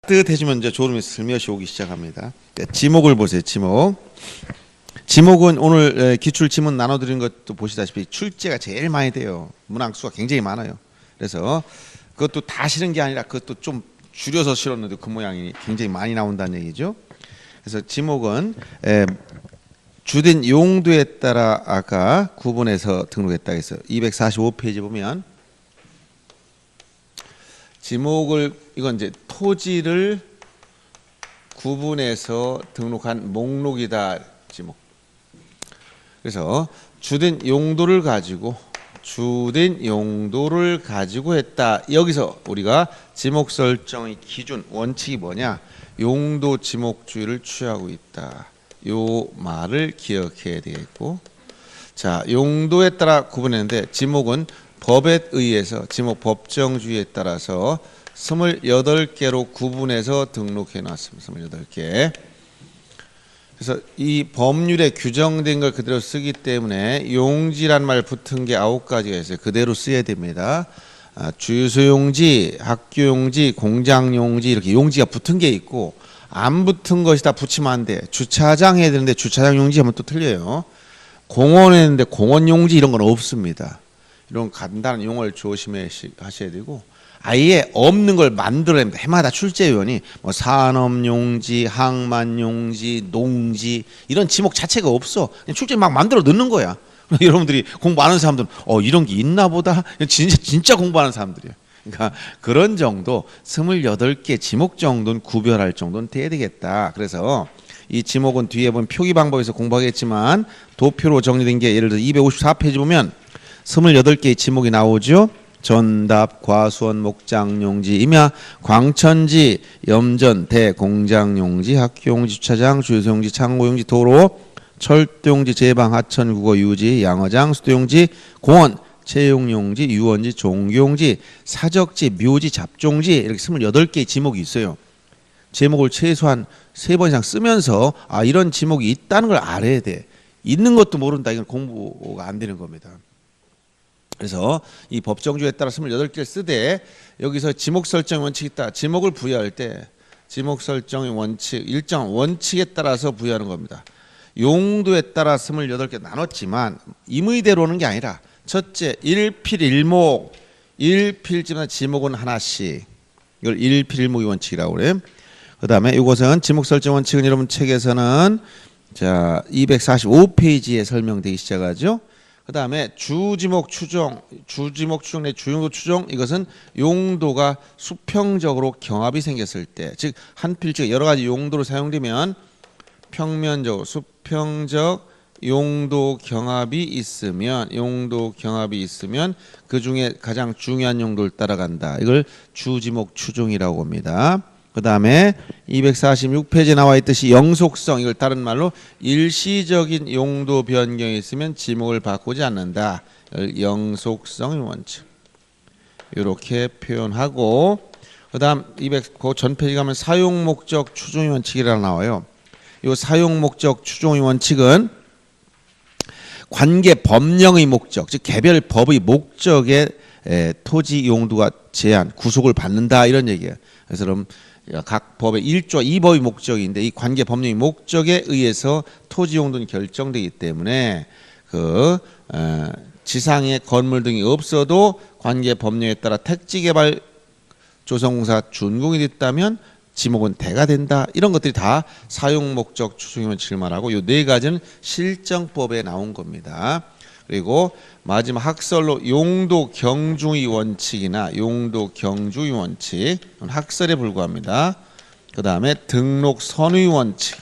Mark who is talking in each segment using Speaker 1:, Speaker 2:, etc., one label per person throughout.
Speaker 1: 따뜻해지면 이제 졸음이 슬며시 오기 시작합니다. 지목을 보세요. 지목은 오늘 기출 지문 나눠드린 것도 보시다시피 출제가 제일 많이 돼요. 문항수가 굉장히 많아요. 그래서 그것도 다 실은 게 아니라 그것도 좀 줄여서 실었는데 그 모양이 굉장히 많이 나온다는 얘기죠. 그래서 지목은 주된 용도에 따라 아까 구분해서 등록했다 해서 245페이지 보면 지목을 이건 이제 토지를 구분해서 등록한 목록이다. 지목. 그래서 주된 용도를 가지고 했다. 여기서 우리가 지목 설정의 기준 원칙이 뭐냐? 용도 지목주의를 취하고 있다. 요 말을 기억해야 되겠고, 자 용도에 따라 구분했는데 지목은 법에 의해서 지목 법정주의에 따라서 28개로 구분해서 등록해 놨습니다. 28개. 그래서 이 법률에 규정된 걸 그대로 쓰기 때문에 용지란 말 붙은 게 9가지가 있어요. 그대로 써야 됩니다. 주유소용지, 학교용지, 공장용지 이렇게 용지가 붙은 게 있고 안 붙은 것이 다 붙이면 안 돼. 주차장 해야 되는데 주차장 용지 하면 또 틀려요. 공원 했는데 공원 용지 이런 건 없습니다. 이런 간단한 용어를 조심하셔야 되고 아예 없는 걸 만들어냅니다. 해마다 출제위원이 뭐 산업용지, 항만용지, 농지 이런 지목 자체가 없어. 그냥 출제 막 만들어 넣는 거야. 여러분들이 공부 안 하는 사람들은 이런 게 있나 보다. 진짜 공부하는 사람들이에요. 그러니까 그런 정도 28개 지목 정도는 구별할 정도는 돼야 되겠다. 그래서 이 지목은 뒤에 보면 표기 방법에서 공부하겠지만 도표로 정리된 게 예를 들어 254페이지 보면 28개의 지목이 나오죠. 전답, 과수원, 목장용지, 임야, 광천지, 염전, 대, 공장용지, 학교용지, 주차장, 주유소용지, 창고용지, 도로, 철도용지, 제방, 하천, 국어, 유지, 양어장, 수도용지, 공원, 채용용지, 유원지, 종교용지, 사적지, 묘지, 잡종지 이렇게 28개의 지목이 있어요. 제목을 최소한 3번 이상 쓰면서 이런 지목이 있다는 걸 알아야 돼. 있는 것도 모른다. 이건 공부가 안 되는 겁니다. 그래서 이 법정주의에 따라 28개를 쓰되 여기서 지목 설정 원칙이 있다. 지목을 부여할 때 지목 설정의 원칙, 일정 원칙에 따라서 부여하는 겁니다. 용도에 따라 28개 나눴지만 임의대로 는 게 아니라 첫째, 일필일목, 일필지만 지목은 하나씩. 이걸 일필일목의 원칙이라고 그래요. 그 다음에 이것은 지목 설정 원칙은 여러분 책에서는 자 245페이지에 설명되기 시작하죠. 그 다음에 주지목 추정 내 주용도 추정 이것은 용도가 수평적으로 경합이 생겼을 때, 즉 한 필지가 여러 가지 용도로 사용되면 평면적으로 수평적 용도 경합이 있으면 그 중에 가장 중요한 용도를 따라간다. 이걸 주지목 추정이라고 합니다. 그 다음에 246페이지에 나와 있듯이 영속성, 이걸 다른 말로 일시적인 용도 변경이 있으면 지목을 바꾸지 않는다. 영속성의 원칙. 이렇게 표현하고 그 다음 그 전페이지 가면 사용목적 추종의 원칙이라고 나와요. 이 사용목적 추종의 원칙은 관계 법령의 목적, 즉 개별 법의 목적에 토지 용도가 제한, 구속을 받는다 이런 얘기예요. 그래서 그럼 각 법의 1조 2법의 목적인데 이 관계 법령의 목적에 의해서 토지 용도는 결정되기 때문에 지상에 건물 등이 없어도 관계 법령에 따라 택지 개발 조성공사 준공이 됐다면 지목은 대가 된다. 이런 것들이 다 사용 목적 추정의 원칙을 말하고 이 4가지는 실정법에 나온 겁니다. 그리고 마지막 학설로 용도 경중의 원칙이나 용도 경주의 원칙, 학설에 불과합니다. 그 다음에 등록 선의 원칙,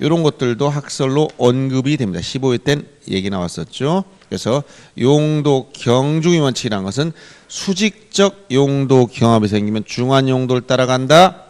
Speaker 1: 이런 것들도 학설로 언급이 됩니다. 15회 땐 얘기 나왔었죠. 그래서 용도 경중의 원칙이라는 것은 수직적 용도 경합이 생기면 중한 용도를 따라간다.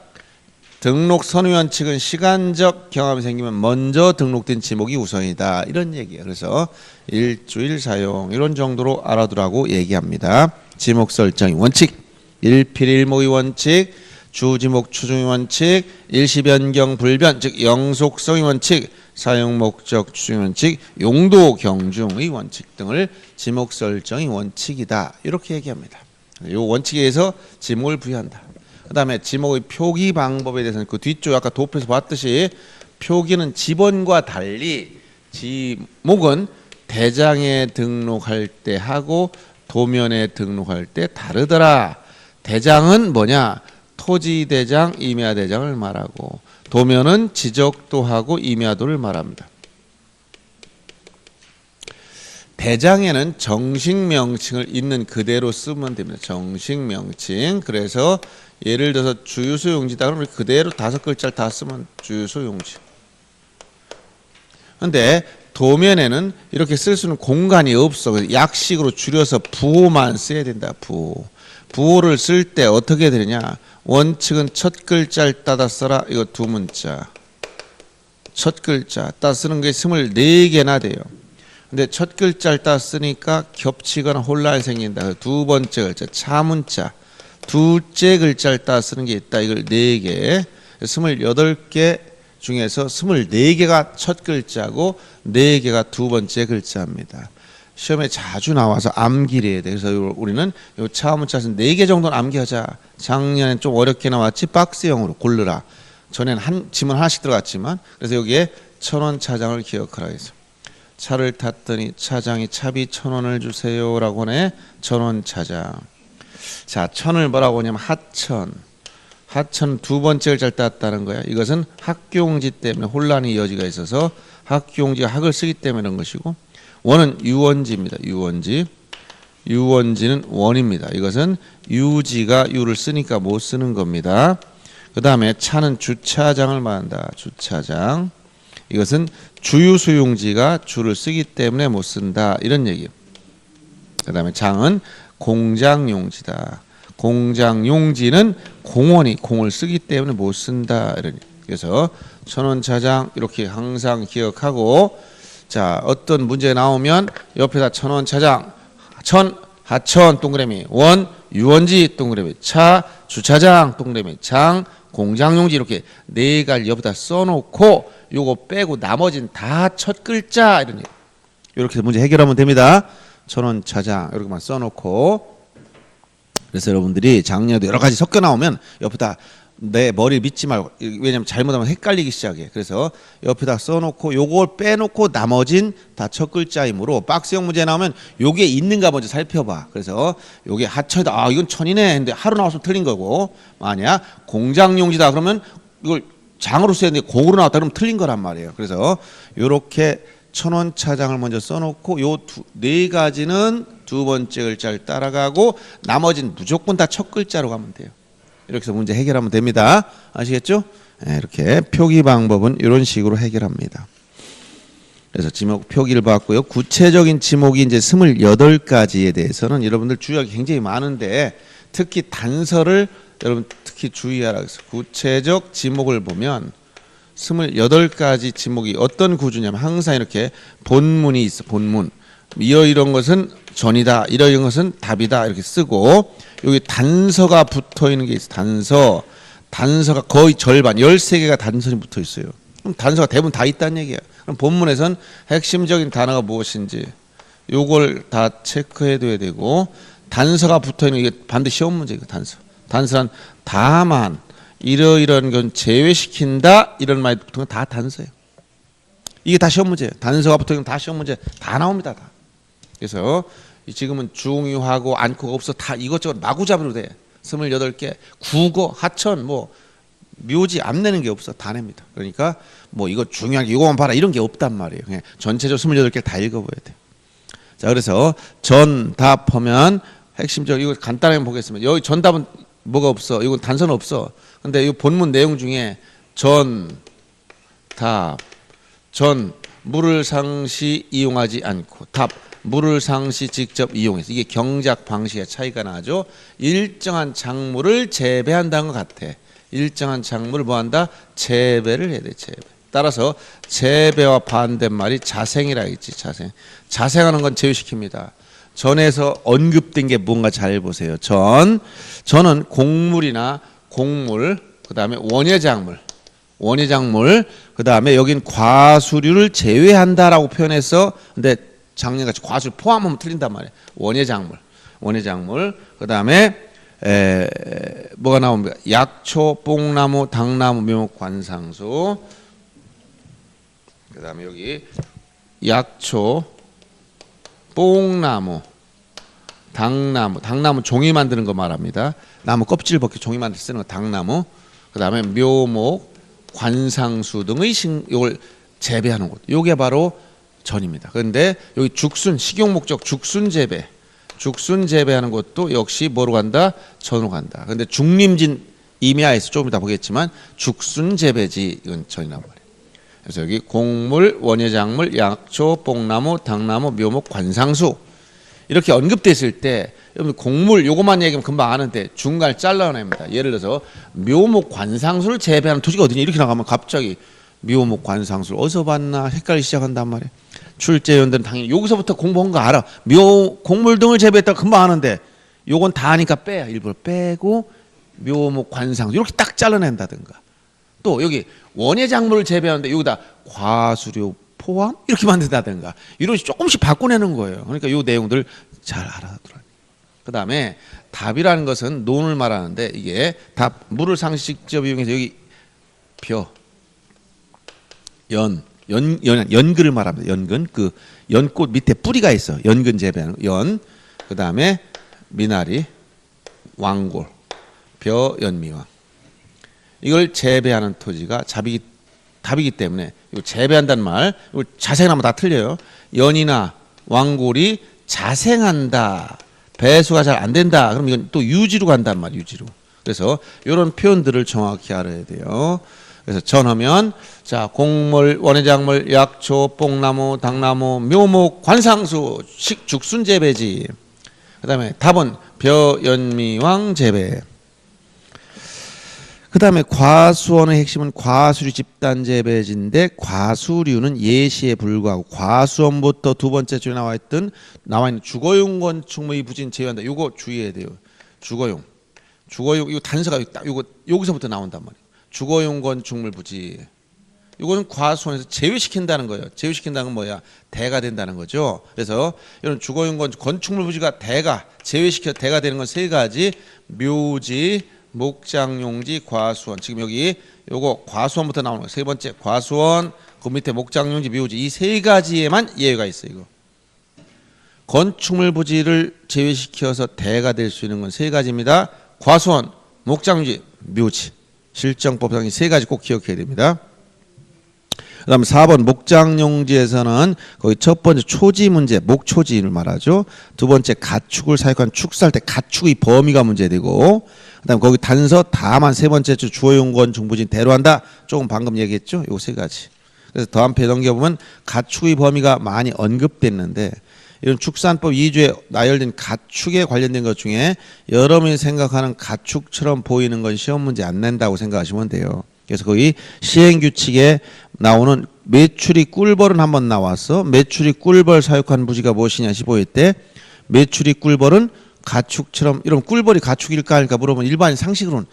Speaker 1: 등록 선의 원칙은 시간적 경합이 생기면 먼저 등록된 지목이 우선이다. 이런 얘기예요. 그래서 일주일 사용 이런 정도로 알아두라고 얘기합니다. 지목 설정의 원칙, 일필일목의 원칙, 주지목 추정의 원칙, 일시 변경 불변 즉 영속성의 원칙, 사용 목적 추정의 원칙, 용도 경중의 원칙 등을 지목 설정의 원칙이다. 이렇게 얘기합니다. 이 원칙에 의해서 지목을 부여한다. 그 다음에 지목의 표기 방법에 대해서는 그 뒤쪽 아까 도표에서 봤듯이 표기는 지번과 달리 지목은 대장에 등록할 때 하고 도면에 등록할 때 다르더라. 대장은 뭐냐? 토지대장, 임야대장을 말하고 도면은 지적도하고 임야도를 말합니다. 대장에는 정식 명칭을 있는 그대로 쓰면 됩니다. 정식 명칭. 그래서 예를 들어서 주유소 용지다 그러면 그대로 5글자를 다 쓰면 주유소 용지. 근데 도면에는 이렇게 쓸 수 있는 공간이 없어. 그래서 약식으로 줄여서 부호만 써야 된다. 부호. 부호를 쓸 때 어떻게 되느냐? 원칙은 첫 글자를 따다 써라. 이거 두 문자. 첫 글자 따 쓰는 게 24개나 돼요. 근데 첫 글자를 따 쓰니까 겹치거나 혼란이 생긴다. 두 번째 글자 차문자. 둘째 글자를 따 쓰는 게 있다. 이걸 4개. 28개 중에서 24개가 첫 글자고 4개가 두 번째 글자입니다. 시험에 자주 나와서 암기를 해야 돼. 그래서 우리는 요 차문자에서 4개 정도는 암기하자. 작년엔 좀 어렵게 나왔지. 박스형으로 고르라. 전에는 지문 하나씩 들어갔지만 그래서 여기에 1000원 차장을 기억하라 해서 차를 탔더니 차장이 차비 1000원을 주세요 라고 하네. 1000원 차장. 자, 천을 뭐라고 하냐면 하천. 하천 두 번째 글자를 땄다는 거야. 이것은 학교용지 때문에 혼란의 여지가 있어서 학교용지가 학을 쓰기 때문에 그런 것이고, 원은 유원지입니다. 유원지. 유원지는 원입니다. 이것은 유지가 유를 쓰니까 못 쓰는 겁니다. 그 다음에 차는 주차장을 말한다. 주차장. 이것은 주유소용지가 주를 쓰기 때문에 못 쓴다. 이런 얘기예요. 그 다음에 장은 공장용지다. 공장용지는 공원이 공을 쓰기 때문에 못 쓴다. 이런 얘기예요. 그래서 천원차장 이렇게 항상 기억하고, 자, 어떤 문제 나오면 옆에다 천원차장, 천, 하천 동그라미, 원, 유원지 동그라미, 차, 주차장 동그라미, 장, 공장용지 이렇게 4가지 옆에다 써놓고 요거 빼고 나머지는 다 첫 글자 이런 얘기. 이렇게 해서 문제 해결하면 됩니다. 천원차장 이렇게만 써놓고. 그래서 여러분들이 작년에도 여러 가지 섞여 나오면 옆에다 내 머리를 믿지 말고, 왜냐면 잘못하면 헷갈리기 시작해. 그래서 옆에다 써놓고 요걸 빼놓고 나머진 다 첫 글자이므로 박스형 문제 나오면 요게 있는가 먼저 살펴봐. 그래서 요게 하천이다. 아, 이건 천이네. 근데 하루 나와서 틀린 거고, 만약 공장용지다 그러면 이걸 장으로 써야 되는데 공으로 나왔다 그러면 틀린 거란 말이에요. 그래서 요렇게 천원차장을 먼저 써놓고 요 4가지는 두 번째 글자를 따라가고 나머지는 무조건 다 첫 글자로 가면 돼요. 이렇게 해서 문제 해결하면 됩니다. 아시겠죠? 네, 이렇게 표기 방법은 이런 식으로 해결합니다. 그래서 지목 표기를 봤고요. 구체적인 지목이 이제 28가지에 대해서는 여러분들 주의할 게 굉장히 많은데, 특히 단서를 여러분 특히 주의하라. 그래서 구체적 지목을 보면 28가지 지목이 어떤 구조냐면 항상 이렇게 본문이 있어. 본문. 이런 것은 전이다. 이런 것은 답이다. 이렇게 쓰고, 여기 단서가 붙어 있는 게 있어. 단서. 단서가 거의 절반, 13개가 단서に붙어 있어요. 그럼 단서가 대부분 다 있다는 얘기야. 그럼 본문에선 핵심적인 단어가 무엇인지 요걸 다 체크해 둬야 되고, 단서가 붙어 있는 게 반드시 시험 문제예요. 단서. 단서란 다만 이러이러한 건 제외시킨다. 이런 말이 붙은 건 다 단서예요. 이게 다 시험 문제예요. 단서가 붙어 있는 건 다 시험 문제 다 나옵니다. 다. 그래서 지금은 중요하고 않고가 없어. 다 이것저것 마구잡이로 돼. 28개. 국어, 하천, 뭐 묘지 안 내는 게 없어. 다 냅니다. 그러니까 뭐 이거 중요한 게 이거만 봐라 이런 게 없단 말이에요. 그냥 전체적으로 28개를 다 읽어봐야 돼. 자, 그래서 전답하면 핵심적으로 이거 간단하게 보겠습니다. 여기 전답은 뭐가 없어. 이건 단서는 없어. 근데 이 본문 내용 중에 답, 물을 상시 이용하지 않고, 답, 물을 상시 직접 이용해서. 이게 경작 방식의 차이가 나죠. 일정한 작물을 재배한다는 것 같아. 일정한 작물을 뭐한다? 재배를 해야 돼. 재배. 따라서 재배와 반대말이 자생이라 했지. 자생. 자생하는 건 제외시킵니다. 전에서 언급된 게 뭔가 잘 보세요. 전은 곡물이나 곡물, 그 다음에 원예작물, 그 다음에 여긴 과수류를 제외한다라고 표현해서, 근데 작년같이 과수를 포함하면 틀린단 말이에요. 원예작물, 그 다음에 뭐가 나옵니까? 약초, 뽕나무, 당나무, 묘목, 관상수. 그다음에 여기 약초, 뽕나무, 당나무 종이 만드는 거 말합니다. 나무 껍질 벗기 종이 만들 쓰는 거 당나무. 그다음에 묘목, 관상수 등의 이걸 재배하는 곳. 요게 바로 전입니다. 그런데 여기 죽순 식용 목적 죽순 재배하는 것도 역시 뭐로 간다? 전으로 간다. 그런데 중림진 임야에서 조금 이따 보겠지만 죽순 재배지 이건 전이란 말이에요. 그래서 여기 곡물, 원예작물, 약초, 뽕나무, 당나무, 묘목, 관상수 이렇게 언급됐을 때 여러분 곡물 요것만 얘기하면 금방 아는데 중간을 잘라냅니다. 예를 들어서 묘목, 관상수를 재배하는 토지가 어디냐 이렇게 나가면 갑자기 묘목, 관상수를 어디서 봤나 헷갈리기 시작한단 말이에요. 출제위원들은 당연히 여기서부터 공부한 거 알아. 곡물 등을 재배했다가 금방 아는데 요건 다 아니까 빼야 일부러 빼고 묘목, 관상수 이렇게 딱 잘라낸다든가. 또 여기 원예작물을 재배하는데 여기다 과수료 포함 이렇게 만든다든가 이런 식으로 조금씩 바꿔내는 거예요. 그러니까 이 내용들 잘 알아두라. 그 다음에 답이라는 것은 논을 말하는데 이게 답 물을 상식적 이용해서 여기 연근을 말합니다. 연근 그 연꽃 밑에 뿌리가 있어. 연근 재배하는 연. 그 다음에 미나리, 왕골, 벼연미왕. 이걸 재배하는 토지가 답이기 때문에 이거 재배한다는 말 이거 자생하면 다 틀려요. 연이나 왕골이 자생한다. 배수가 잘 안 된다. 그럼 이건 또 유지로 간단 말이에요. 유지로. 그래서 이런 표현들을 정확히 알아야 돼요. 그래서 전하면 자 곡물, 원예작물, 약초, 뽕나무, 당나무, 묘목, 관상수, 죽순 재배지. 그다음에 답은 벼연미왕 재배. 그 다음에 과수원의 핵심은 과수류 집단 재배지인데 과수류는 예시에 불과하고 과수원부터 두 번째 줄에 나와 있는 주거용 건축물의 부진 제외한다. 이거 주의해야 돼요. 주거용 이거 단서가 이거 여기서부터 나온단 말이에요. 주거용 건축물 부지. 이거는 과수원에서 제외시킨다는 거예요. 제외시킨다는 건 뭐야? 대가 된다는 거죠. 그래서 이런 주거용 건축물 부지가 제외시켜 대가 되는 건 세 가지. 묘지, 목장용지, 과수원. 지금 여기 요거 과수원부터 나오는 거. 세 번째 과수원, 그 밑에 목장용지, 묘지. 이 세 가지에만 예외가 있어요. 이거. 건축물 부지를 제외시켜서 대가 될 수 있는 건 세 가지입니다. 과수원, 목장용지, 묘지. 실정법상 이 세 가지 꼭 기억해야 됩니다. 그 다음에 4번 목장용지에서는 거기 첫 번째 초지 문제, 목초지를 말하죠. 두 번째 가축을 사육한 축사할 때 가축의 범위가 문제되고, 그 다음에 거기 단서 다만 세 번째 주거용건 중부진 대로한다. 조금 방금 얘기했죠. 요 세 가지. 그래서 다음 페이지 넘겨보면 가축의 범위가 많이 언급됐는데 이런 축산법 2조에 나열된 가축에 관련된 것 중에 여러분이 생각하는 가축처럼 보이는 건 시험 문제 안 낸다고 생각하시면 돼요. 그래서 거기 시행규칙에 나오는 메추리 꿀벌은 한번 나왔어. 메추리 꿀벌 사육한 부지가 무엇이냐 15회 때 메추리 꿀벌은 가축처럼 이러면 꿀벌이 가축일까 할까 물어보면 일반인 상식으로는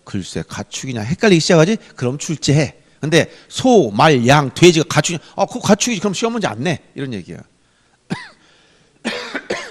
Speaker 1: 글쎄 가축이냐 헷갈리기 시작하지? 그럼 출제해. 근데 소, 말, 양, 돼지가 가축이냐? 그거 가축이지. 그럼 시험 문제 안 내. 이런 얘기야.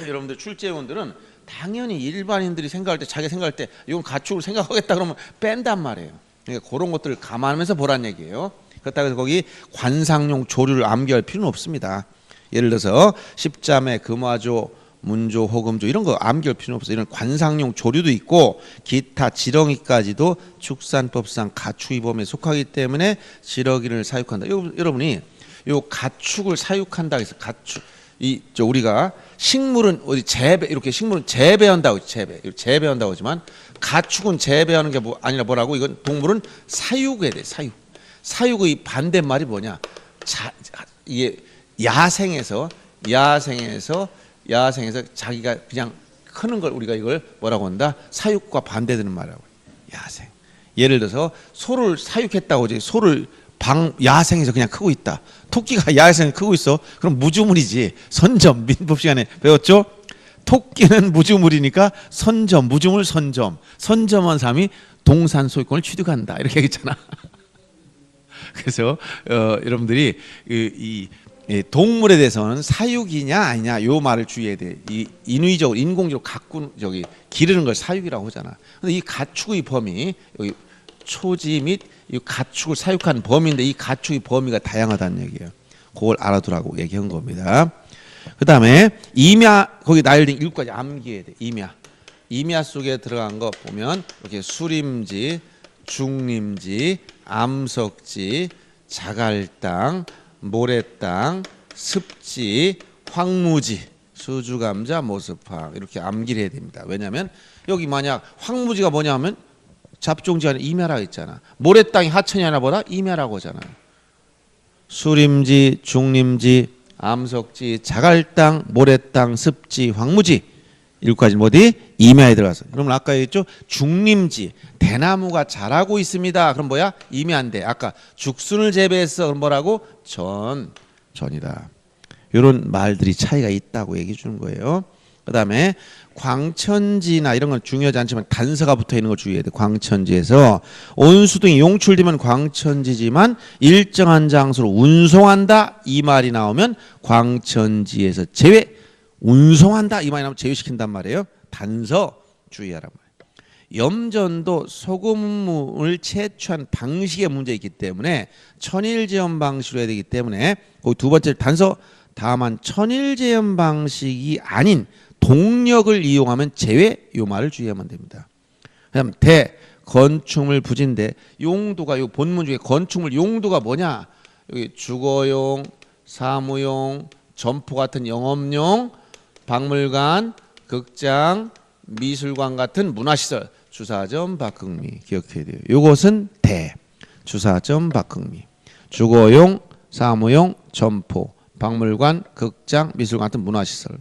Speaker 1: 여러분들 출제위원들은 당연히 일반인들이 생각할 때 자기가 생각할 때 이건 가축을 생각하겠다 그러면 뺀단 말이에요. 그러니까 그런 것들을 감안하면서 보란 얘기예요. 그렇다고 해서 거기 관상용 조류를 암기할 필요는 없습니다. 예를 들어서 십자매, 금화조, 문조, 호금조 이런 거 암기할 필요는 없어요. 이런 관상용 조류도 있고 기타 지렁이까지도 축산법상 가축의 범위에 속하기 때문에 지렁이를 사육한다. 여러분이 요 가축을 사육한다 해서 가축 우리가 식물은 어디 재배 이렇게 식물은 재배한다고 재배한다고 하지만 가축은 재배하는 게 아니라 뭐라고 이건 동물은 사육해야 돼. 사육의 반대말이 뭐냐? 이게 야생에서 자기가 그냥 크는 걸 우리가 이걸 뭐라고 한다? 사육과 반대되는 말이라고. 야생. 예를 들어서 소를 사육했다고 하지. 소를 야생에서 그냥 크고 있다. 토끼가 야생에 크고 있어. 그럼 무주물이지. 선점 민법 시간에 배웠죠? 토끼는 무주물이니까 무주물 선점한 사람이 동산 소유권을 취득한다. 이렇게 얘기했잖아. 그래서 여러분들이 이 동물에 대해서는 사육이냐 아니냐 요 말을 주의해야 돼. 이 인위적으로 인공적으로 기르는 걸 사육이라고 하잖아. 근데 이 가축의 범위 여기 초지 및 이 가축을 사육하는 범위인데 이 가축의 범위가 다양하다는 얘기예요. 그걸 알아두라고 얘기한 겁니다. 그다음에 임야 거기 나열된 7가지 암기해야 돼. 임야 속에 들어간 거 보면 이렇게 수림지, 중림지, 암석지, 자갈땅, 모래땅, 습지, 황무지, 수주감자, 모스파 이렇게 암기를 해야 됩니다. 왜냐하면 여기 만약 황무지가 뭐냐면 잡종지가 아니라 임야라고 있잖아. 모래땅이 하천이 하나 보다 임야라고 하잖아요. 수림지, 중림지, 암석지, 자갈땅, 모래땅, 습지, 황무지 7가지 어디? 임야에 들어가서. 그러면 아까 얘기했죠? 중림지, 대나무가 자라고 있습니다. 그럼 뭐야? 임야인데 아까 죽순을 재배했어. 그럼 뭐라고? 전이다. 이런 말들이 차이가 있다고 얘기해 주는 거예요. 그 다음에 광천지나 이런 건 중요하지 않지만 단서가 붙어 있는 걸 주의해야 돼. 광천지에서 온수 등이 용출되면 광천지지만 일정한 장소로 운송한다 이 말이 나오면 광천지에서 제외, 운송한다 이 말이 나오면 제외시킨단 말이에요. 단서 주의하란 말이에요. 염전도 소금물을 채취한 방식의 문제 있기 때문에 천일제염 방식으로 해야 되기 때문에 거기 두 번째 단서 다만 천일제염 방식이 아닌 동력을 이용하면 제외 요 말을 주의하면 됩니다. 그다음 대 건축물 부지인데 용도가 요 본문 중에 건축물 용도가 뭐냐? 여기 주거용, 사무용, 점포 같은 영업용, 박물관, 극장, 미술관 같은 문화시설, 주사점, 박흥미 기억해야 돼요. 요것은 대 주사점, 박흥미, 주거용, 사무용, 점포, 박물관, 극장, 미술관 같은 문화시설.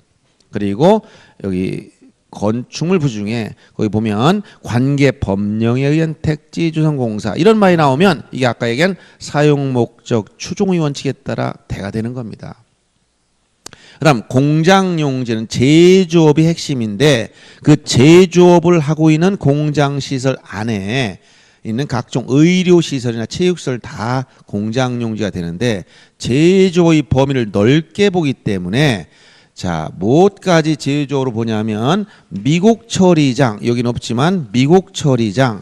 Speaker 1: 그리고 여기 건축물 부지 중에 거기 보면 관계 법령에 의한 택지 조성 공사 이런 말이 나오면 이게 아까 얘기한 사용 목적 추종의 원칙에 따라 대가 되는 겁니다. 그다음 공장용지는 제조업이 핵심인데 그 제조업을 하고 있는 공장시설 안에 있는 각종 의료시설이나 체육시설 다 공장용지가 되는데 제조의 범위를 넓게 보기 때문에 자, 무엇까지 제조업으로 보냐면 미국 처리장 여기는 없지만 미국 처리장이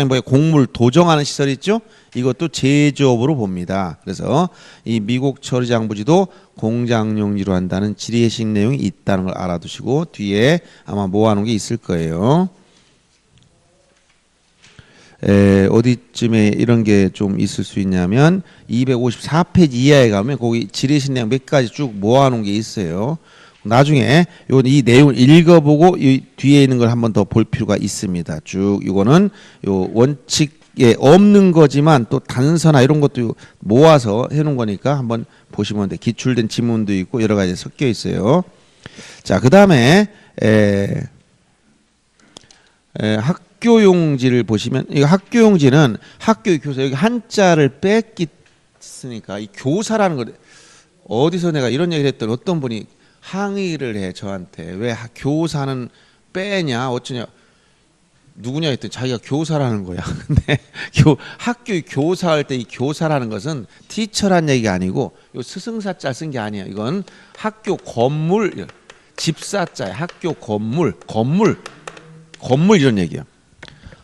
Speaker 1: 뭐예요? 곡물 도정하는 시설 있죠? 이것도 제조업으로 봅니다. 그래서 이 미국 처리장 부지도 공장용지로 한다는 지리의식 내용이 있다는 걸 알아두시고 뒤에 아마 모아놓은 게 있을 거예요. 어디쯤에 이런 게 좀 있을 수 있냐면 254페이지 이하에 가면 거기 지리의식 내용 몇 가지 쭉 모아놓은 게 있어요. 나중에 이 내용을 읽어보고 이 뒤에 있는 걸 한번 더 볼 필요가 있습니다. 쭉 이거는 요 원칙에 없는 거지만 또 단서나 이런 것도 모아서 해놓은 거니까 한번 보시면 돼. 기출된 지문도 있고 여러 가지 섞여 있어요. 자, 그 다음에 학교용지를 보시면 이 학교용지는 학교의 교사 여기 한자를 뺐으니까 이 교사라는 거 어디서 내가 이런 얘기를 했더니 어떤 분이 항의를 해 저한테 왜 교사는 빼냐 어쩌냐 누구냐 했더니 자기가 교사라는 거야. 근데 학교의 교사할 때 이 교사라는 것은 티처란 얘기가 아니고 요 스승사자 쓴 게 아니야. 이건 학교 건물 집사자야. 학교 건물 이런 얘기야.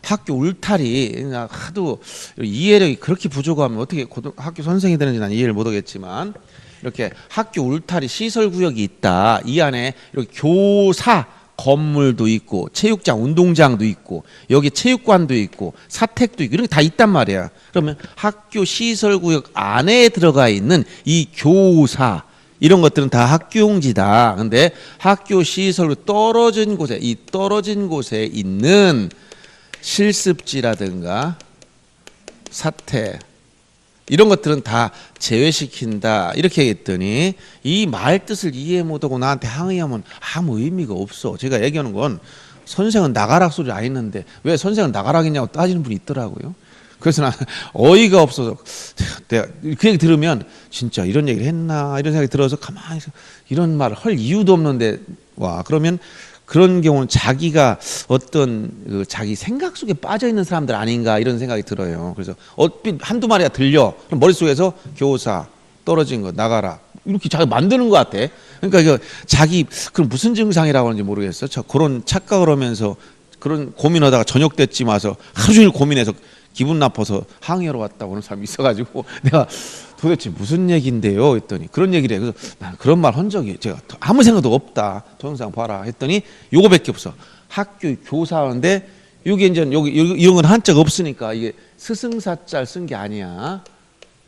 Speaker 1: 학교 울타리 하도 이해력이 그렇게 부족하면 어떻게 학교 선생이 되는지 난 이해를 못하겠지만 이렇게 학교 울타리 시설구역이 있다. 이 안에 이렇게 교사 건물도 있고 체육장 운동장도 있고 여기 체육관도 있고 사택도 있고 이런 게 다 있단 말이야. 그러면 학교 시설구역 안에 들어가 있는 이 교사 이런 것들은 다 학교용지다. 근데 학교 시설로 떨어진 곳에 있는 실습지라든가 사택 이런 것들은 다 제외시킨다 이렇게 했더니 이 말 뜻을 이해 못하고 나한테 항의하면 아무 의미가 없어. 제가 얘기하는 건 선생은 나가락 소리 안 했는데 왜 선생은 나가락이냐고 따지는 분이 있더라고요. 그래서 난 어이가 없어서 내가 그 얘기 들으면 진짜 이런 얘기를 했나 이런 생각이 들어서 가만히 이런 말을 할 이유도 없는데 와 그러면 그런 경우는 자기가 어떤 자기 생각 속에 빠져 있는 사람들 아닌가 이런 생각이 들어요. 그래서 한두 마리가 들려. 그럼 머릿속에서 교사 떨어진 거 나가라. 이렇게 자기 만드는 것 같아. 그러니까 이거 자기 그럼 무슨 증상이라고 하는지 모르겠어. 저 그런 착각을 하면서 그런 고민하다가 저녁 때쯤 와서 하루 종일 고민해서 기분 나빠서 항의하러 왔다고 하는 사람이 있어가지고 내가 도대체 무슨 얘기인데요? 했더니 그런 얘기를 해. 그래서 난 그런 말 한 적이 제가 아무 생각도 없다. 동영상 봐라 했더니 요거밖에 없어. 학교 교사인데 이게 이제 여기 이런 건 한자가 없으니까 이게 스승사자를 쓴 게 아니야.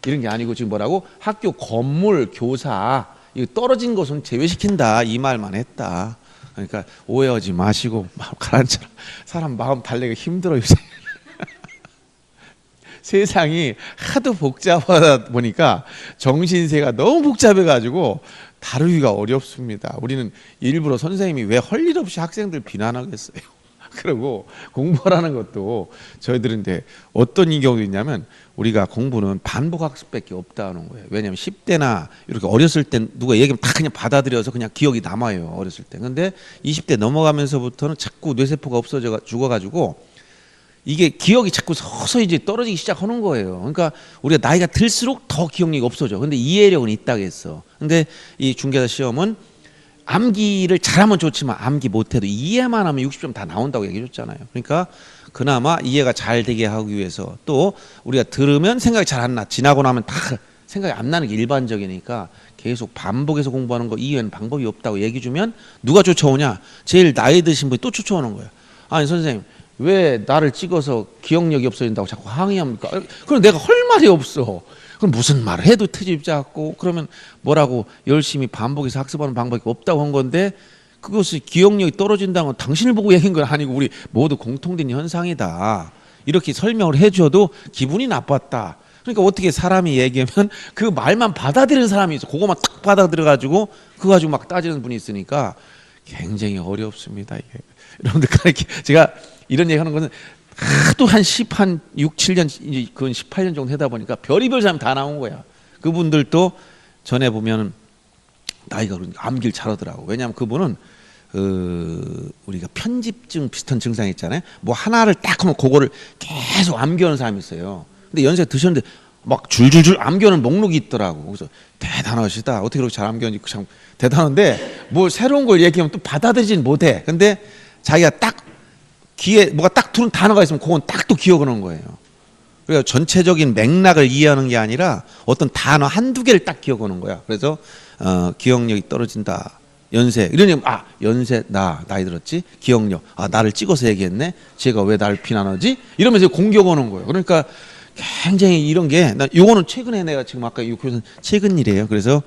Speaker 1: 이런 게 아니고 지금 뭐라고 학교 건물 교사 이거 떨어진 것은 제외시킨다 이 말만 했다. 그러니까 오해하지 마시고 마음 가라앉혀라. 사람 마음 달래기 힘들어 요새. 세상이 하도 복잡하다 보니까 정신세가 너무 복잡해가지고 다루기가 어렵습니다. 우리는 일부러 선생님이 왜 할 일 없이 학생들 비난하겠어요. 그리고 공부하라는 것도 저희들은 이제 어떤 경우도 있냐면 우리가 공부는 반복학습밖에 없다는 거예요. 왜냐하면 10대나 이렇게 어렸을 때 누가 얘기하면 다 그냥 받아들여서 그냥 기억이 남아요. 어렸을 때. 근데 20대 넘어가면서부터는 자꾸 뇌세포가 없어져 죽어가지고 이게 기억이 자꾸 서서히 이제 떨어지기 시작하는 거예요. 그러니까 우리가 나이가 들수록 더 기억력이 없어져. 근데 이해력은 있다고 했어. 근데 이 중개사 시험은 암기를 잘하면 좋지만 암기 못해도 이해만 하면 60점 다 나온다고 얘기해 줬잖아요. 그러니까 그나마 이해가 잘 되게 하기 위해서 또 우리가 들으면 생각이 잘 안 나. 지나고 나면 다 생각이 안 나는 게 일반적이니까 계속 반복해서 공부하는 거 이외에는 방법이 없다고 얘기해 주면 누가 쫓아오냐? 제일 나이 드신 분이 또 쫓아오는 거예요. 아니 선생님 왜 나를 찍어서 기억력이 없어진다고 자꾸 항의합니까? 그럼 내가 할 말이 없어. 그럼 무슨 말을 해도 트집 잡고 그러면 뭐라고 열심히 반복해서 학습하는 방법이 없다고 한 건데 그것이 기억력이 떨어진다는 건 당신을 보고 얘기한 건 아니고 우리 모두 공통된 현상이다. 이렇게 설명을 해줘도 기분이 나빴다. 그러니까 어떻게 사람이 얘기하면 그 말만 받아들이는 사람이 있어. 그거만 딱 받아들여가지고 그거 가지고 막 따지는 분이 있으니까 굉장히 어렵습니다. 이게. 여러분들 제가 이런 얘기하는 것은 하도 한 6, 7년, 이제 그건 18년 정도 하다 보니까 별의별 사람 다 나온 거야. 그분들도 전에 보면 나이가 그러니까 암기를 잘하더라고. 왜냐하면 그분은 우리가 편집증 비슷한 증상이 있잖아요. 뭐 하나를 딱 하면 그거를 계속 암기하는 사람이 있어요. 근데 연세 드셨는데 막 줄줄줄 암기하는 목록이 있더라고. 그래서 대단하시다. 어떻게 그렇게 잘 암기하는지 참 대단한데 뭐 새로운 걸 얘기하면 또 받아들이진 못해. 근데 자기가 딱 귀에 뭐가 딱 들은 단어가 있으면 그건 딱 또 기억하는 거예요. 그러니까 전체적인 맥락을 이해하는 게 아니라 어떤 단어 한두 개를 딱 기억하는 거야. 그래서 기억력이 떨어진다. 연세 이러니 연세 나이 들었지. 기억력 나를 찍어서 얘기했네. 제가 왜 나를 비난하지? 이러면서 공격 오는 거예요. 그러니까 굉장히 이런 게 요거는 최근에 내가 지금 아까 이 교수는 최근 일이에요. 그래서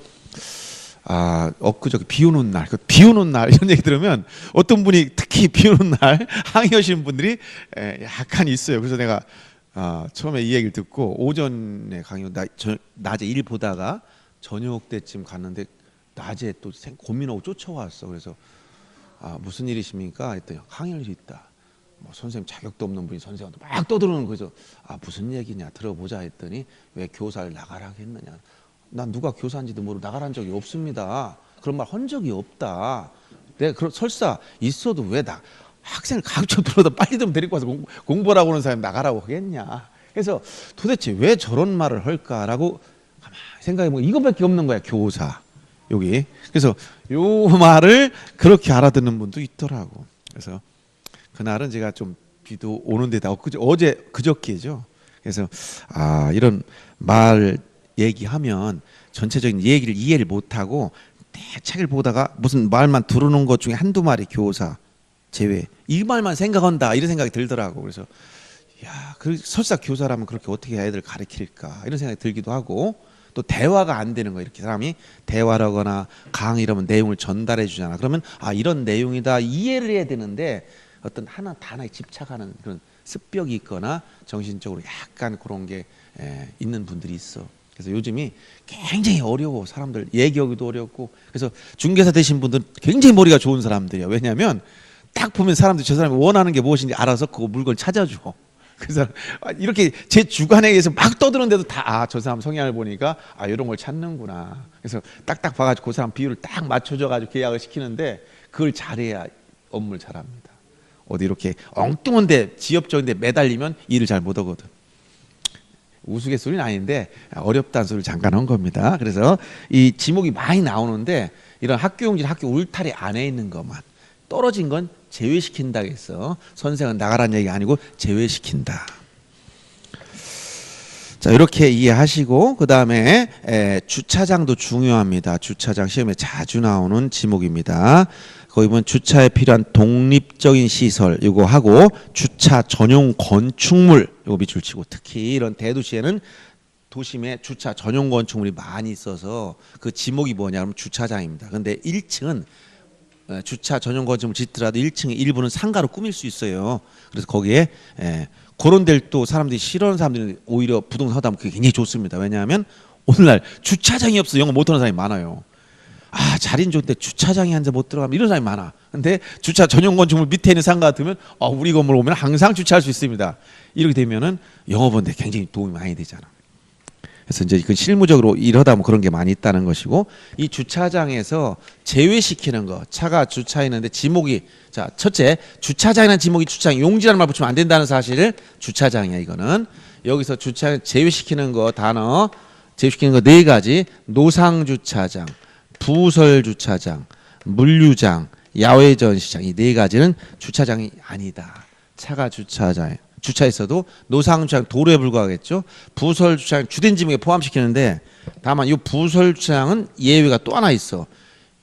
Speaker 1: 엊그저께 비 오는 날, 비 오는 날 이런 얘기 들으면 어떤 분이 특히 비 오는 날 항의하시는 분들이 약간 있어요. 그래서 내가 처음에 이 얘기를 듣고 오전에 강의 낮에 일 보다가 저녁 때쯤 갔는데 낮에 또 고민하고 쫓아왔어. 그래서 무슨 일이십니까? 했더니 항의할 수 있다. 뭐 선생님 자격도 없는 분이 선생님한테 막 떠드는 거죠. 무슨 얘기냐 들어보자 했더니 왜 교사를 나가라 했느냐. 난 누가 교사인지도 모르고 나가란 적이 없습니다. 그런 말 한 적이 없다. 내가 설사 있어도 왜 학생을 가르쳐 들어다 빨리 좀 데리고 와서 공부하라고 하는 사람이 나가라고 하겠냐. 그래서 도대체 왜 저런 말을 할까라고 생각해보면 이거밖에 없는 거야. 교사 여기. 그래서 요 말을 그렇게 알아듣는 분도 있더라고. 그래서 그날은 제가 좀 비도 오는데다 그저께죠. 그래서 이런 말 얘기하면 전체적인 얘기를 이해를 못하고 책을 보다가 무슨 말만 들어놓은 것 중에 한두 마리 교사 제외 이 말만 생각한다 이런 생각이 들더라고. 그래서 설사 교사라면 그렇게 어떻게 애들 가르칠까 이런 생각이 들기도 하고 또 대화가 안 되는 거야. 이렇게 사람이 대화를 하거나 강의라면 내용을 전달해 주잖아. 그러면 이런 내용이다 이해를 해야 되는데 어떤 하나 단어에 집착하는 그런 습벽이 있거나 정신적으로 약간 그런 게 있는 분들이 있어. 그래서 요즘이 굉장히 어려워. 사람들 얘기하기도 어렵고. 그래서 중개사 되신 분들은 굉장히 머리가 좋은 사람들이야. 왜냐하면 딱 보면 사람들이 저 사람이 원하는 게 무엇인지 알아서 그 물건 찾아줘. 그래서 이렇게 제 주관에 의해서 막 떠드는데도 다 저 사람 성향을 보니까 이런 걸 찾는구나. 그래서 딱딱 봐가지고 그 사람 비율을 딱 맞춰줘가지고 계약을 시키는데 그걸 잘해야 업무를 잘합니다. 어디 이렇게 엉뚱한데 지엽적인데 매달리면 일을 잘 못하거든. 우스갯소리는 아닌데 어렵다는 소리를 잠깐 한 겁니다. 그래서 이 지목이 많이 나오는데 이런 학교용지는 학교 울타리 안에 있는 것만, 떨어진 건 제외시킨다 했어. 선생은 나가라는 얘기가 아니고 제외시킨다. 자, 이렇게 이해하시고 그 다음에 주차장도 중요합니다. 주차장 시험에 자주 나오는 지목입니다. 거기 보면 주차에 필요한 독립적인 시설 이거 하고 주차 전용 건축물 이거 밑줄 치고, 특히 이런 대도시에는 도심에 주차 전용 건축물이 많이 있어서 그 지목이 뭐냐 그러면 주차장입니다. 근데 1층은 주차 전용 건축물 짓더라도 1층의 일부는 상가로 꾸밀 수 있어요. 그래서 거기에 그런 데를 또 사람들이 싫어하는 사람들이 오히려 부동산 하다 보면 그게 굉장히 좋습니다. 왜냐하면 오늘날 주차장이 없어 영어 못하는 사람이 많아요. 아, 자리는 좋은데 주차장이 한 대 못 들어가면 이런 사람이 많아. 근데 주차 전용 건축물 밑에 있는 상가 같으면 우리 건물 오면 항상 주차할 수 있습니다. 이렇게 되면은 영업원데 굉장히 도움이 많이 되잖아. 그래서 이제 그 실무적으로 이러다 뭐 그런 게 많이 있다는 것이고, 이 주차장에서 제외시키는 거, 차가 주차했는데 지목이, 자, 첫째, 주차장이라는 지목이 주차장 용지라는 말 붙이면 안 된다는 사실을, 주차장이야 이거는. 여기서 주차 제외시키는 거 단어, 제외시키는 거 네 가지: 노상 주차장, 부설 주차장, 물류장, 야외 전시장. 이 네 가지는 주차장이 아니다. 차가 주차했어도 노상 주차장 도로에 불과하겠죠. 부설 주차장 주된 지목에 포함시키는데, 다만 이 부설 주차장은 예외가 또 하나 있어.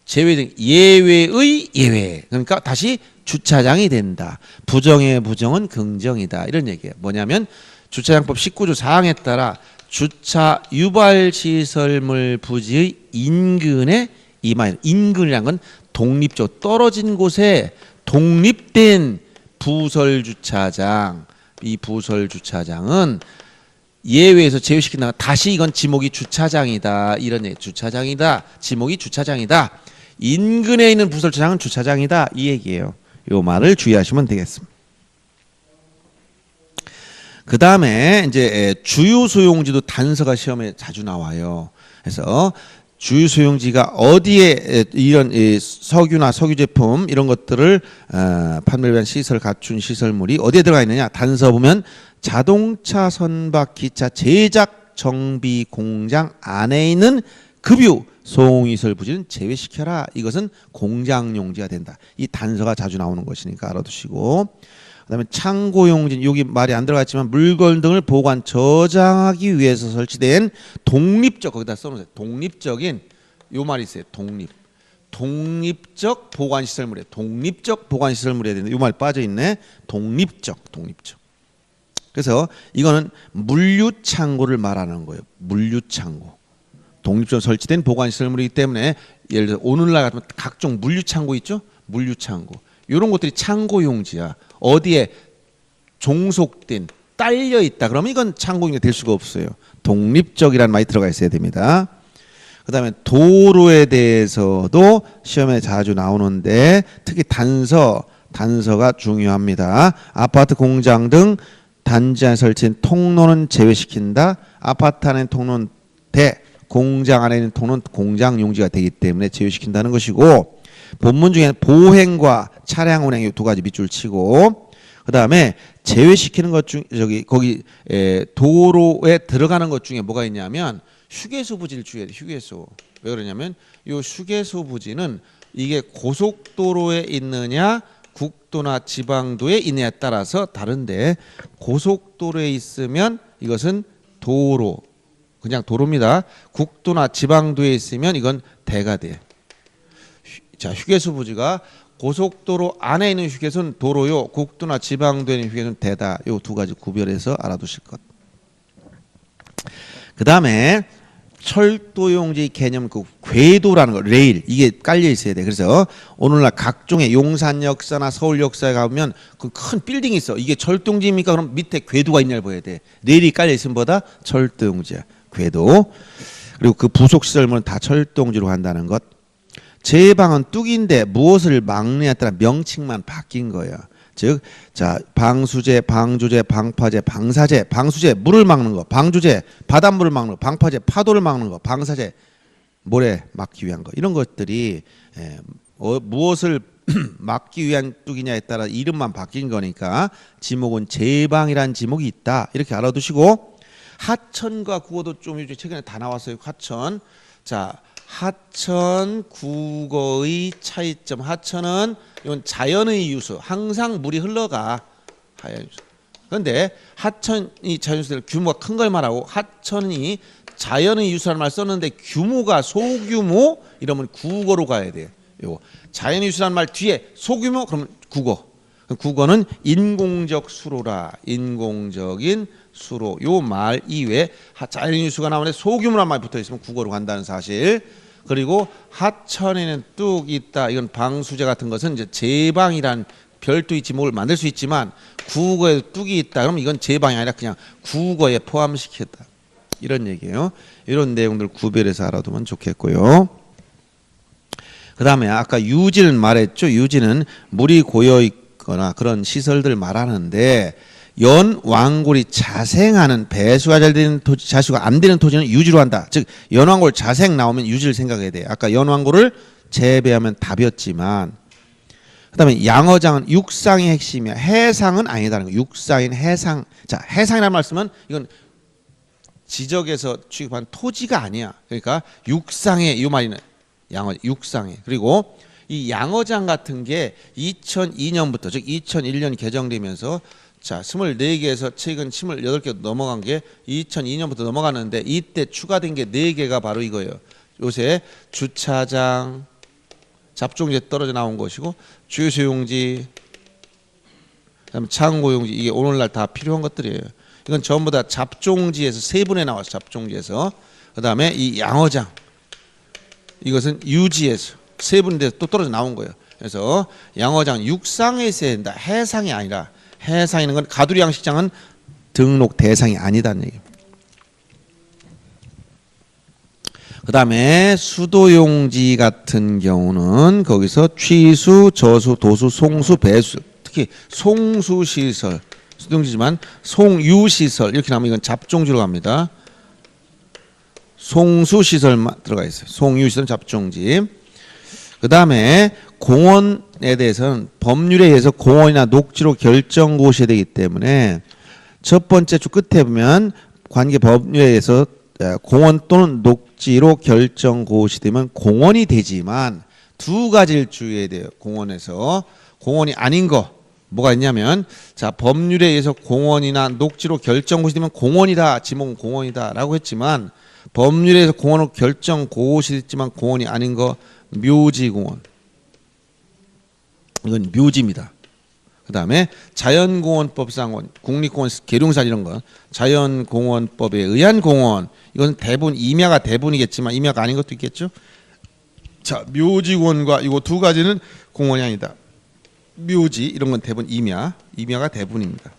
Speaker 1: 제외된 예외의 예외. 그러니까 다시 주차장이 된다. 부정의 부정은 긍정이다. 이런 얘기예요. 뭐냐면 주차장법 19조 4항에 따라 주차 유발 시설물 부지의 인근에 임하여, 인근이란 건 독립적 떨어진 곳에 독립된 부설 주차장, 이 부설 주차장은 예외에서 제외시킨다. 다시 이건 지목이 주차장이다. 이런 얘기. 주차장이다. 지목이 주차장이다. 인근에 있는 부설 주차장은 주차장이다. 이 얘기예요. 요 말을 주의하시면 되겠습니다. 그 다음에 이제 주요 소용지도 단서가 시험에 자주 나와요. 그래서 주요 소용지가 어디에 이런 석유나 석유 제품 이런 것들을 판매를 위한 시설 갖춘 시설물이 어디에 들어가 있느냐. 단서 보면 자동차 선박 기차 제작 정비 공장 안에 있는 급유 소용시설 부지는 제외시켜라. 이것은 공장 용지가 된다. 이 단서가 자주 나오는 것이니까 알아두시고, 그다음에 창고 용지, 여기 말이 안 들어갔지만 물건 등을 보관 저장하기 위해서 설치된 독립적, 거기다 써놓으세요. 독립적인, 요 말이 있어요. 독립적 보관 시설물에, 독립적 보관 시설물에 되는데 요 말 빠져 있네. 독립적. 그래서 이거는 물류 창고를 말하는 거예요. 물류 창고. 독립적으로 설치된 보관 시설물이기 때문에, 예를 들어 오늘날 같으면 각종 물류 창고 있죠? 물류 창고. 이런 것들이 창고 용지야. 어디에 종속된, 딸려 있다. 그러면 이건 창고 용지가 될 수가 없어요. 독립적이라는 말이 들어가 있어야 됩니다. 그 다음에 도로에 대해서도 시험에 자주 나오는데, 특히 단서가 중요합니다. 아파트, 공장 등 단지 안에 설치된 통로는 제외시킨다. 아파트 안에 통로는 공장 안에 있는 통로는 공장 용지가 되기 때문에 제외시킨다는 것이고, 본문 중에 보행과 차량 운행 이 두 가지 밑줄 치고, 그 다음에 제외시키는 것 중, 거기 도로에 들어가는 것 중에 뭐가 있냐면 휴게소 부지를 주의해야 돼. 휴게소. 왜 그러냐면 이 휴게소 부지는 이게 고속도로에 있느냐 국도나 지방도에 있느냐에 따라서 다른데, 고속도로에 있으면 이것은 도로, 그냥 도로입니다. 국도나 지방도에 있으면 이건 대가 돼. 자, 휴게소 부지가 고속도로 안에 있는 휴게소는 도로요, 국도나 지방도에 있는 휴게소는 대다. 요 두 가지 구별해서 알아두실 것. 그 다음에 철도용지 개념, 그 궤도라는 거, 레일, 이게 깔려 있어야 돼. 그래서 오늘날 각종의 용산역사나 서울역사에 가보면 그 큰 빌딩이 있어. 이게 철도용지입니까? 그럼 밑에 궤도가 있냐를 봐야 돼. 레일이 깔려 있으면 보다 철도용지야. 궤도. 그리고 그 부속시설물은 다 철도용지로 간다는 것. 제방은 뚝인데 무엇을 막느냐에 따라 명칭만 바뀐 거예요. 즉, 자, 방수제, 방조제, 방파제, 방사제. 방수제, 물을 막는 거. 방조제, 바닷물을 막는 거. 방파제, 파도를 막는 거. 방사제, 모래 막기 위한 거. 이런 것들이 무엇을 막기 위한 뚝이냐에 따라 이름만 바뀐 거니까 지목은 제방이란 지목이 있다. 이렇게 알아두시고, 하천과 국어도 좀 요즘 최근에 다 나왔어요. 하천. 자, 하천 국어의 차이점. 하천은 이건 자연의 유수. 항상 물이 흘러가. 하연 유수. 그런데 하천이 자연유수들 규모가 큰 걸 말하고 하천이 자연의 유수라는 말 썼는데 규모가 소규모 이러면 국어로 가야 돼요. 요 자연의 유수라는 말 뒤에 소규모 그러면 국어. 국어는 인공적 수로라. 인공적인 수로. 요 말 이외에 자연의 유수가 나오는데 소규모란 말이 붙어 있으면 국어로 간다는 사실. 그리고 하천에는 뚝 있다. 이건 방수제 같은 것은 이제 제방이란 별도의 지목을 만들 수 있지만 국어에 뚝이 있다. 그러면 이건 제방이 아니라 그냥 국어에 포함시켰다. 이런 얘기예요. 이런 내용들 구별해서 알아두면 좋겠고요. 그 다음에 아까 유지는 말했죠. 유지는 물이 고여 있거나 그런 시설들 말하는데 연왕골이 자생하는 배수가 잘 되는 토지, 자수가 안 되는 토지는 유지로 한다. 즉 연왕골 자생 나오면 유지를 생각해야 돼요. 아까 연왕골을 재배하면 답이었지만 그 다음에 양어장은 육상의 핵심이야. 해상은 아니다는 거예요. 육상인 해상. 자, 해상이라는 말씀은 이건 지적에서 취급한 토지가 아니야. 그러니까 육상의 이 말이는 양어 육상의. 그리고 이 양어장 같은 게 2002년부터 즉 2001년 개정되면서 자 24개에서 최근 28개 넘어간 게 2002년부터 넘어갔는데 이때 추가된 게 4개가 바로 이거예요. 요새 주차장 잡종지에 떨어져 나온 것이고 주유소용지 그다음에 창고용지 이게 오늘날 다 필요한 것들이에요. 이건 전부 다 잡종지에서 세분에 나와서 잡종지에서 그다음에 이 양어장 이것은 유지에서 세분인데 또 떨어져 나온 거예요. 그래서 양어장 육상에 있어야 된다. 해상이 아니라 해상에 있는 건 가두리 양식장은 등록 대상이 아니다는 얘기예요. 그 다음에 수도용지 같은 경우는 거기서 취수, 저수, 도수, 송수, 배수 특히 송수시설 수도용지지만 송유시설 이렇게 나오면 이건 잡종지로 갑니다. 송수시설만 들어가 있어요. 송유시설은 잡종지. 그 다음에 공원에 대해서는 법률에 의해서 공원이나 녹지로 결정고시해야 되기 때문에 첫 번째 줄 끝에 보면 관계 법률에 의해서 공원 또는 녹지로 결정고시되면 공원이 되지만 두 가지를 주의해야 돼요. 공원에서 공원이 아닌 거 뭐가 있냐면 자 법률에 의해서 공원이나 녹지로 결정고시되면 공원이다. 지목은 공원이다라고 했지만 법률에 의해서 공원으로 결정고시됐지만 공원이 아닌 거 묘지공원 이건 묘지입니다. 그 다음에 자연공원법상 국립공원 계룡산 이런 건 자연공원법에 의한 공원 이건 대부분 임야가 대부분이겠지만 임야가 아닌 것도 있겠죠. 자 묘지공원과 이거 두 가지는 공원이 아니다. 묘지 이런 건 대부분 임야가 대부분입니다.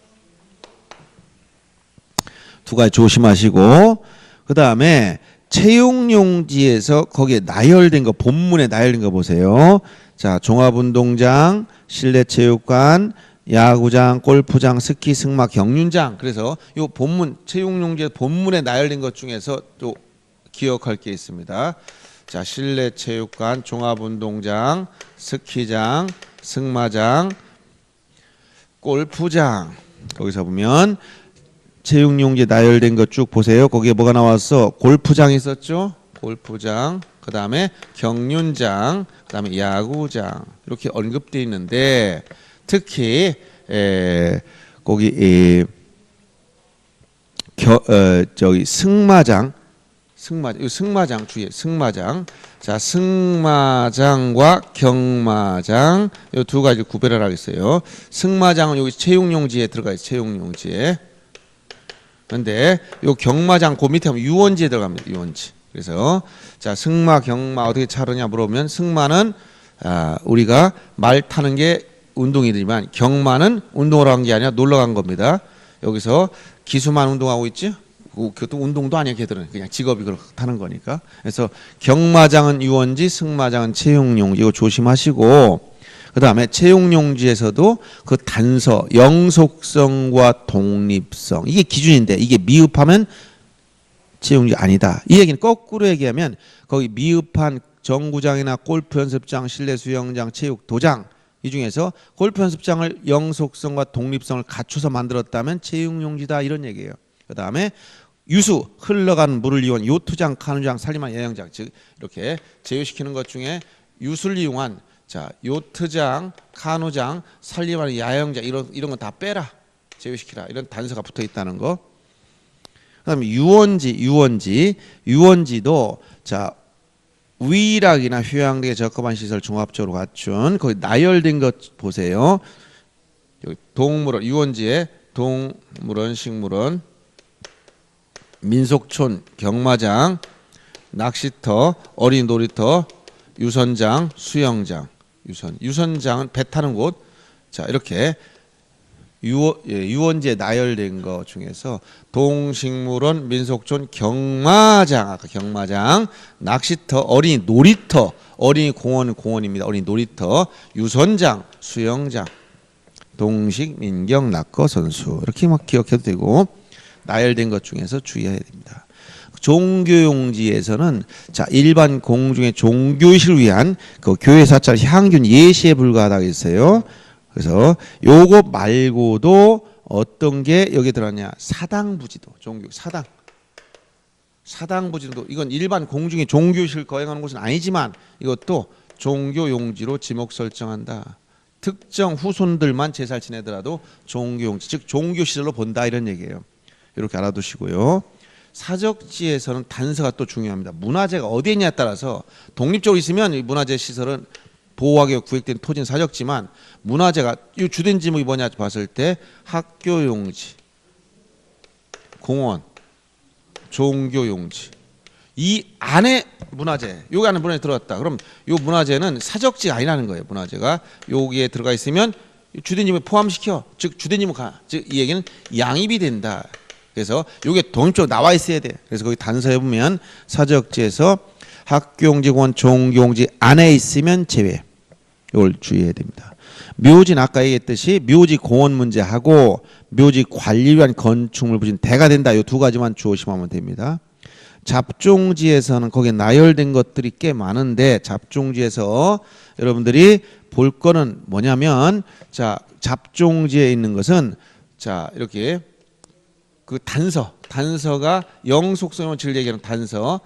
Speaker 1: 두 가지 조심하시고 그 다음에 채용용지에서 거기에 나열된 거 본문에 나열된 거 보세요. 자 종합운동장, 실내체육관, 야구장, 골프장, 스키, 승마, 경륜장. 그래서 요 본문 채용용지에 본문에 나열된 것 중에서 또 기억할 게 있습니다. 자 실내체육관, 종합운동장, 스키장, 승마장, 골프장. 거기서 보면 채용용지에 나열된 것 쭉 보세요. 거기에 뭐가 나왔어? 골프장 있었죠? 골프장. 그 다음에 경륜장. 그 다음에 야구장. 이렇게 언급되어 있는데 특히 거기 저기 승마장 주의해. 승마장. 자 승마장과 경마장 이 두 가지 구별을 하겠어요. 승마장은 여기 채용용지에 들어가 있어요. 채용용지에. 그런데 요 경마장 그 밑에 하면 유원지에 들어갑니다. 유원지. 그래서 자 승마 경마 어떻게 차르냐 물어보면 승마는 우리가 말 타는 게 운동이지만 경마는 운동을 한 게 아니라 놀러 간 겁니다. 여기서 기수만 운동하고 있지 그것도 운동도 아니야. 걔들은 그냥 직업이 그렇게 타는 거니까. 그래서 경마장은 유원지, 승마장은 채용용지. 이거 조심하시고 그 다음에 채용용지에서도 그 단서, 영속성과 독립성 이게 기준인데 이게 미흡하면 채용용지 아니다. 이 얘기는 거꾸로 얘기하면 거기 미흡한 정구장이나 골프 연습장, 실내 수영장, 체육 도장 이 중에서 골프 연습장을 영속성과 독립성을 갖춰서 만들었다면 채용용지다 이런 얘기예요. 그 다음에 유수 흘러가는 물을 이용한 요트장, 카누장, 산림한 야영장, 즉 이렇게 제외시키는 것 중에 유수를 이용한 자 요트장, 카누장, 산림한 야영장 이런 건 다 빼라, 제외시키라 이런 단서가 붙어 있다는 거. 그다음에 유원지도 자 위락이나 휴양되게 적합한 시설 종합적으로 갖춘 거기 나열된 것 보세요. 여기 동물원 유원지에 동물원, 식물원, 민속촌, 경마장, 낚시터, 어린이 놀이터, 유선장, 수영장, 유선장은 배 타는 곳. 자 이렇게 유원지에 나열된 것 중에서 동식물원, 민속촌, 경마장, 아까 경마장, 낚시터, 어린이 놀이터, 어린이 공원입니다. 어린이 놀이터, 유선장, 수영장, 동식, 민경, 낙거, 선수 이렇게 막 기억해도 되고 나열된 것 중에서 주의해야 됩니다. 종교용지에서는 자 일반 공중의 종교식을 위한 그 교회 사찰 향균 예시에 불과하다고 했어요. 그래서 요거 말고도 어떤 게 여기 들어가냐? 사당부지도, 종교 사당부지도 이건 일반 공중의 종교식을 거행하는 곳은 아니지만 이것도 종교용지로 지목 설정한다. 특정 후손들만 제사를 지내더라도 종교용지, 즉 종교시설로 본다 이런 얘기예요. 이렇게 알아두시고요. 사적지에서는 단서가 또 중요합니다. 문화재가 어디에 있냐에 따라서 독립적으로 있으면 이 문화재 시설은 보호하기 위해 구획된 토지는 사적지만 문화재가 이 주된 지목이 뭐냐 봤을 때 학교용지, 공원, 종교용지 이 안에 문화재, 여기 안에 문화재 들어갔다. 그럼 이 문화재는 사적지가 아니라는 거예요. 문화재가 여기에 들어가 있으면 주된 지목에 포함시켜, 즉 주된 지목 즉 이 얘기는 양입이 된다. 그래서 이게 독립적으로 나와 있어야 돼. 그래서 거기 단서에 보면 사적지에서 학교용지, 공원, 종교용지 안에 있으면 제외. 이걸 주의해야 됩니다. 묘지는 아까 얘기했듯이 묘지 공원 문제하고 묘지 관리를 위한 건축물 부지는 대가 된다. 이 두 가지만 조심하면 됩니다. 잡종지에서는 거기에 나열된 것들이 꽤 많은데 잡종지에서 여러분들이 볼 거는 뭐냐면 자 잡종지에 있는 것은 자 이렇게 그 단서가 영속성의 원칙을 얘기하는 단서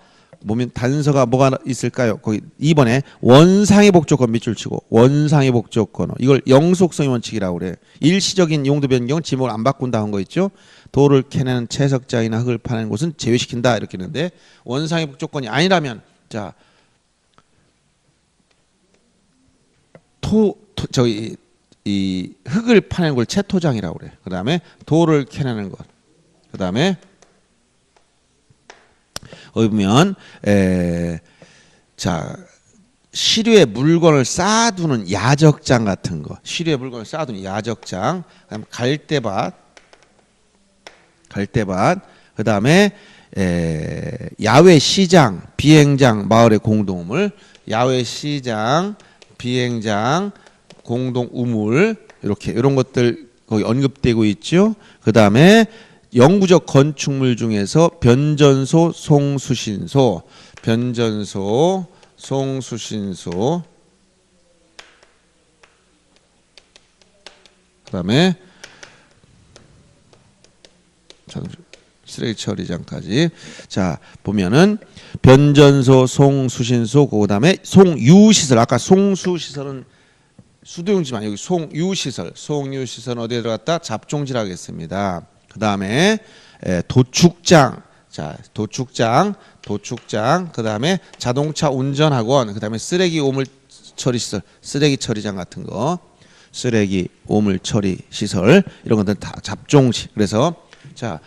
Speaker 1: 보면 단서가 뭐가 있을까요? 거기 2번에 원상의 목적권 밑줄 치고 원상의 목적권 이걸 영속성의 원칙이라고 그래. 일시적인 용도 변경 지목을 안 바꾼다 한 거 있죠. 돌을 캐내는 채석장이나 흙을 파는 곳은 제외시킨다 이렇게 했는데 원상의 목적권이 아니라면 자 이 흙을 파는 걸 채토장이라고 그래. 그 다음에 돌을 캐내는 것. 그 다음에 여기 보면 자 시류에 물건을 쌓아두는 야적장 같은 거, 시류에 물건을 쌓아두는 야적장, 그다음에 갈대밭, 그다음에 야외 시장, 비행장, 마을의 공동우물, 야외 시장, 비행장, 공동 우물 이렇게 이런 것들 거기 언급되고 있죠. 그다음에 영구적 건축물 중에서 변전소, 송수신소, 그다음에 쓰레기 처리장까지. 자 보면은 변전소, 송수신소, 그다음에 송유시설. 아까 송수시설은 수도용지만 여기 송유시설은 어디에 들어갔다? 잡종지라고 했습니다. 그 다음에 도축장, 자 도축장, 그 다음에 자동차 운전학원, 그 다음에 쓰레기 오물 처리 시설, 쓰레기 처리장 같은 거, 쓰레기 오물 처리 시설 이런 것들 다 잡종지. 그래서 자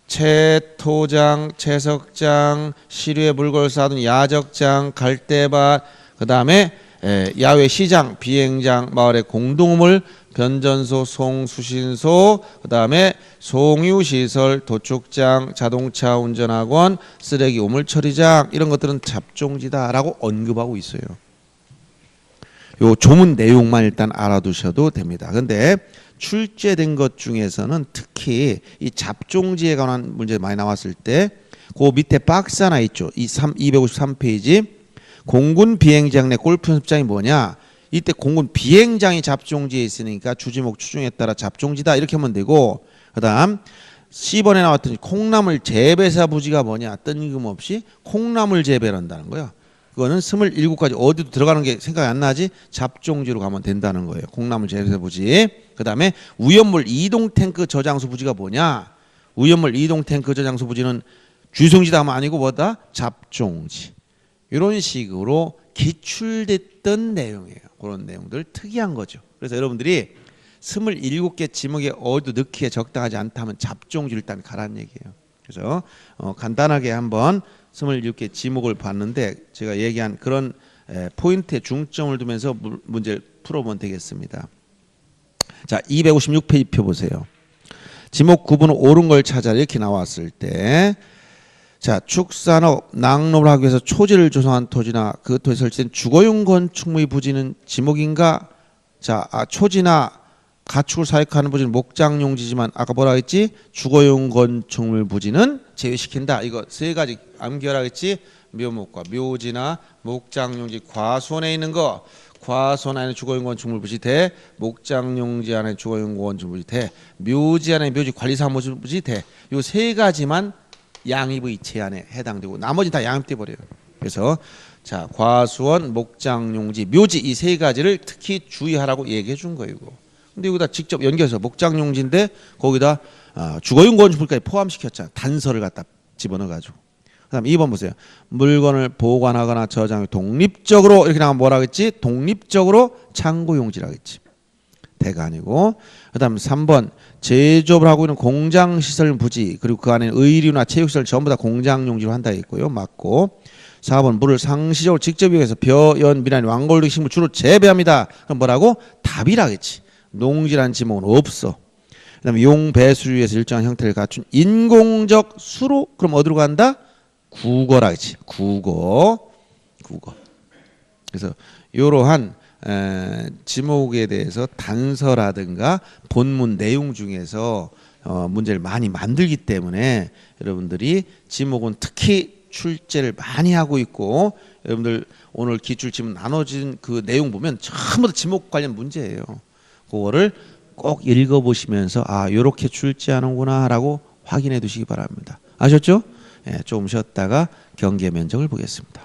Speaker 1: 채토장, 채석장, 시류에 물건을 쌓아둔 야적장, 갈대밭, 그 다음에 야외 시장, 비행장, 마을의 공동우물, 변전소, 송수신소, 그 다음에 송유시설, 도축장, 자동차 운전학원, 쓰레기 오물 처리장 이런 것들은 잡종지다라고 언급하고 있어요. 요 조문 내용만 일단 알아두셔도 됩니다. 그런데 출제된 것 중에서는 특히 이 잡종지에 관한 문제 많이 나왔을 때 그 밑에 박스 하나 있죠. 253페이지 공군 비행장 내 골프 연습장이 뭐냐? 이때 공군 비행장이 잡종지에 있으니까 주지목 추중에 따라 잡종지다 이렇게 하면 되고, 그다음 C번에 나왔던 콩나물 재배사 부지가 뭐냐? 뜬금없이 콩나물 재배를 한다는 거예요. 그거는 27가지 어디도 들어가는 게 생각이 안 나지? 잡종지로 가면 된다는 거예요. 콩나물 재배사 부지. 그 다음에 우연물 이동 탱크 저장소 부지가 뭐냐? 우연물 이동 탱크 저장소 부지는 주성지다 하면 아니고 뭐다? 잡종지. 이런 식으로 기출됐던 내용이에요. 그런 내용들 특이한 거죠. 그래서 여러분들이 27개 지목에 어디도 넣기에 적당하지 않다면 잡종지를 일단 가라는 얘기예요. 그래서 간단하게 한번 27개 지목을 봤는데 제가 얘기한 그런 포인트에 중점을 두면서 문제를 풀어보면 되겠습니다. 자, 256페이지 표 보세요. 지목 9번은 옳은 걸 찾아 이렇게 나왔을 때 자, 축산업, 낙농을 하기 위해서 초지를 조성한 토지나 그 토지에 설치된 주거용 건축물의 부지는 지목인가? 자, 초지나 가축을 사육하는 부지는 목장용지지만 아까 뭐라 했지? 주거용 건축물 부지는 제외시킨다. 이거 세 가지 암기하라 했지? 묘목과 묘지나 목장용지 과수원에 있는 거 과수원 안에 주거용 건축물 부지 대 목장용지 안에 주거용 건축물 부지 대 묘지 안에 묘지 관리사무소 부지 대 요 세 가지만 양입의 제한에 해당되고 나머지 다 양입돼 버려요. 그래서 자 과수원, 목장용지, 묘지 이 세 가지를 특히 주의하라고 얘기해 준 거예요. 이거. 근데 여기다 직접 연결해서 목장용지인데 거기다 주거용 건축물까지 포함시켰잖아. 단서를 갖다 집어넣어가지고. 그다음 2번 보세요. 물건을 보관하거나 저장해 독립적으로 이렇게 나가면 뭐라 그랬지? 독립적으로 창고용지라고 했지. 대가 아니고. 그다음 3번 제조업을 하고 있는 공장시설 부지 그리고 그 안에 의류나 체육시설 전부 다 공장용지로 한다 했고요. 맞고. 4번 물을 상시적으로 직접 이용해서 벼, 연, 미나리, 왕골 등 식물 주로 재배합니다. 그럼 뭐라고? 답이라겠지. 농지란 지목은 없어. 그다음에 용 배수를 위해서 일정한 형태를 갖춘 인공적 수로 그럼 어디로 간다? 국어라겠지. 국어. 그래서 이러한 지목에 대해서 단서라든가 본문 내용 중에서 문제를 많이 만들기 때문에 여러분들이 지목은 특히 출제를 많이 하고 있고 여러분들 오늘 기출 지문 나눠진 그 내용 보면 전부 다 지목 관련 문제예요. 그거를 꼭 읽어보시면서 이렇게 출제하는구나 라고 확인해 두시기 바랍니다. 아셨죠? 예, 조금 쉬었다가 경계 면적을 보겠습니다.